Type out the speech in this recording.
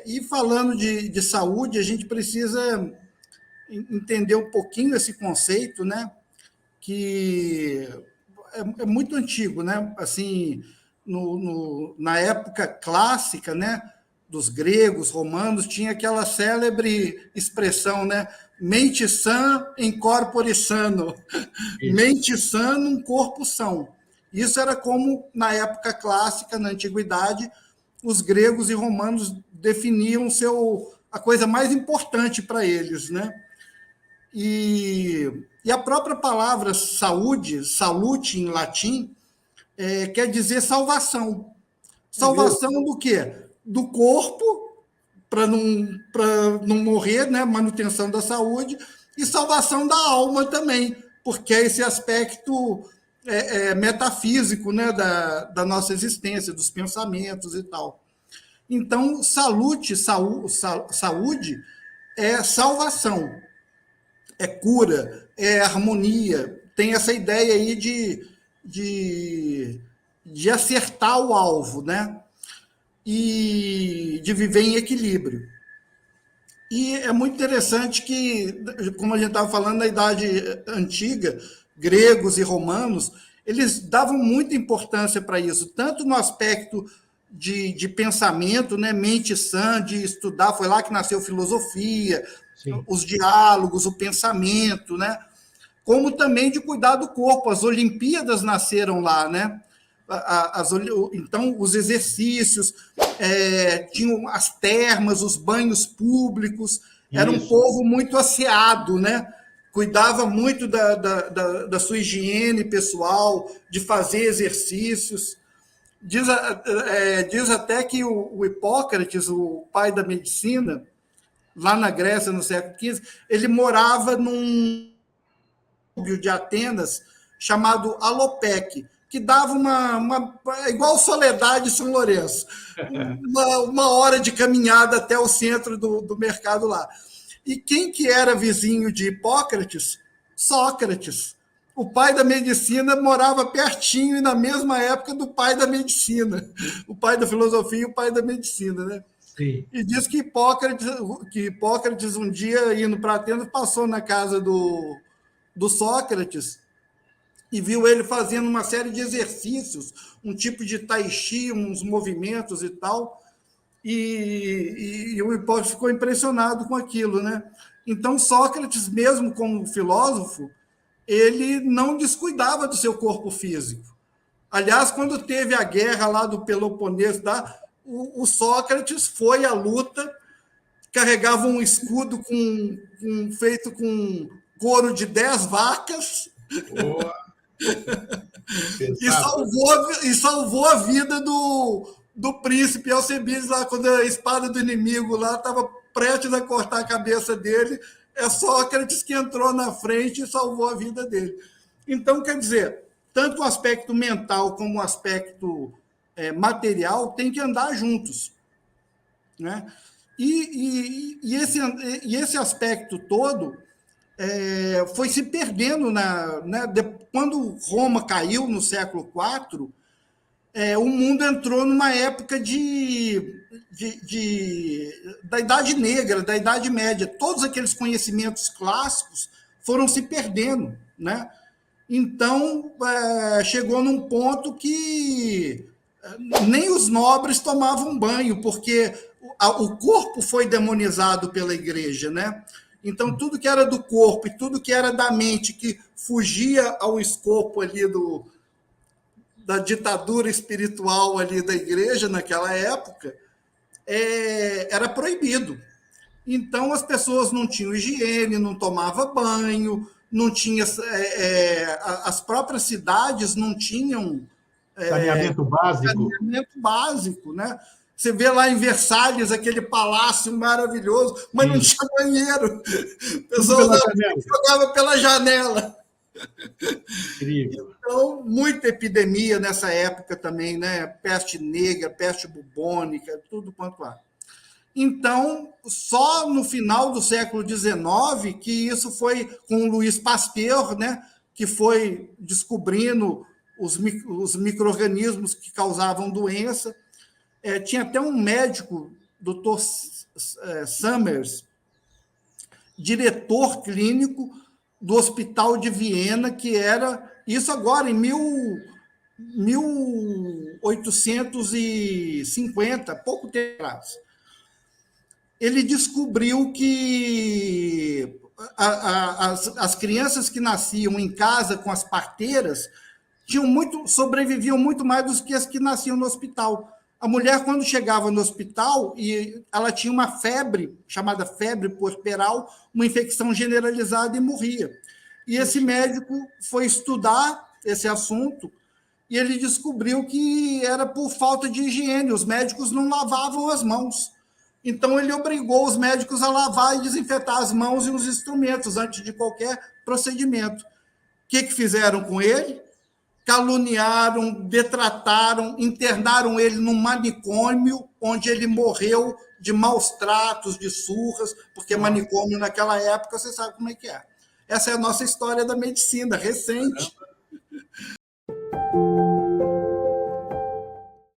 E falando de saúde, a gente precisa entender um pouquinho esse conceito, né? Que é muito antigo, né? Assim, na época clássica, né? Dos gregos, romanos, tinha aquela célebre expressão, né? Mente sã em corpore sano. Isso. Mente sã num corpo são. Isso era como, na época clássica, na antiguidade, os gregos e romanos definiam a coisa mais importante para eles, né? E a própria palavra saúde, salute em latim, quer dizer salvação. Salvação do quê? Do corpo, para não morrer, né? Manutenção da saúde, e salvação da alma também, porque é esse aspecto metafísico, né? Da nossa existência, dos pensamentos e tal. Então, saúde é salvação, é cura, é harmonia. Tem essa ideia aí de acertar o alvo, né? E de viver em equilíbrio. E é muito interessante que, como a gente estava falando, na Idade Antiga, gregos e romanos, eles davam muita importância para isso, tanto no aspecto de pensamento, né, mente sã, de estudar, foi lá que nasceu a filosofia, Sim. os diálogos, o pensamento, né, como também de cuidar do corpo. As Olimpíadas nasceram lá, né? Então, os exercícios, tinham as termas, os banhos públicos, era um Isso. povo muito asseado, né? Cuidava muito da sua higiene pessoal, de fazer exercícios. Diz até que o Hipócrates, o pai da medicina, lá na Grécia, no século XV, ele morava num de Atenas chamado Alopec, que dava igual Soledade e São Lourenço, uma hora de caminhada até o centro do mercado lá. E quem que era vizinho de Hipócrates? Sócrates. O pai da medicina morava pertinho e na mesma época do pai da medicina, o pai da filosofia e o pai da medicina, né? Sim. E diz que Hipócrates um dia, indo para Atenas, passou na casa do Sócrates e viu ele fazendo uma série de exercícios, um tipo de tai chi, uns movimentos e tal, e o Hipócrates ficou impressionado com aquilo, né? Então, Sócrates, mesmo como filósofo, ele não descuidava do seu corpo físico. Aliás, quando teve a guerra lá do Peloponeso, o Sócrates foi à luta, carregava um escudo feito com couro de 10 vacas. Boa. E salvou a vida do príncipe Alcebiades lá, quando a espada do inimigo lá estava prestes a cortar a cabeça dele. É Sócrates que entrou na frente e salvou a vida dele. Então, quer dizer, tanto o aspecto mental como o aspecto material tem que andar juntos, né? E esse aspecto todo foi se perdendo quando Roma caiu no século IV. O mundo entrou numa época da Idade Negra, da Idade Média. Todos aqueles conhecimentos clássicos foram se perdendo, né? Então, chegou num ponto que nem os nobres tomavam banho, porque o corpo foi demonizado pela igreja, né? Então, tudo que era do corpo e tudo que era da mente, que fugia ao escopo ali da ditadura espiritual ali da igreja naquela época, era proibido. Então, as pessoas não tinham higiene, não tomavam banho, não tinha, as próprias cidades não tinham Saneamento básico. saneamento básico, né? Você vê lá em Versalhes aquele palácio maravilhoso, mas não tinha banheiro. O pessoal jogava pela janela. Incrível. Então, muita epidemia nessa época também, né? Peste negra, peste bubônica, tudo quanto há. Então, só no final do século XIX que isso foi com o Louis Pasteur, né? Que foi descobrindo os micro-organismos que causavam doença. Tinha até um médico Dr. Summers, diretor clínico do Hospital de Viena, que era isso agora em 1850, pouco tempo atrás. Ele descobriu que as crianças que nasciam em casa com as parteiras sobreviviam muito mais do que as que nasciam no hospital. A mulher, quando chegava no hospital, e ela tinha uma febre, chamada febre puerperal, uma infecção generalizada e morria. E esse médico foi estudar esse assunto e ele descobriu que era por falta de higiene, os médicos não lavavam as mãos. Então, ele obrigou os médicos a lavar e desinfetar as mãos e os instrumentos antes de qualquer procedimento. O que fizeram com ele? Caluniaram, detrataram, internaram ele num manicômio, onde ele morreu de maus tratos, de surras, porque manicômio naquela época, você sabe como é que é. Essa é a nossa história da medicina, recente.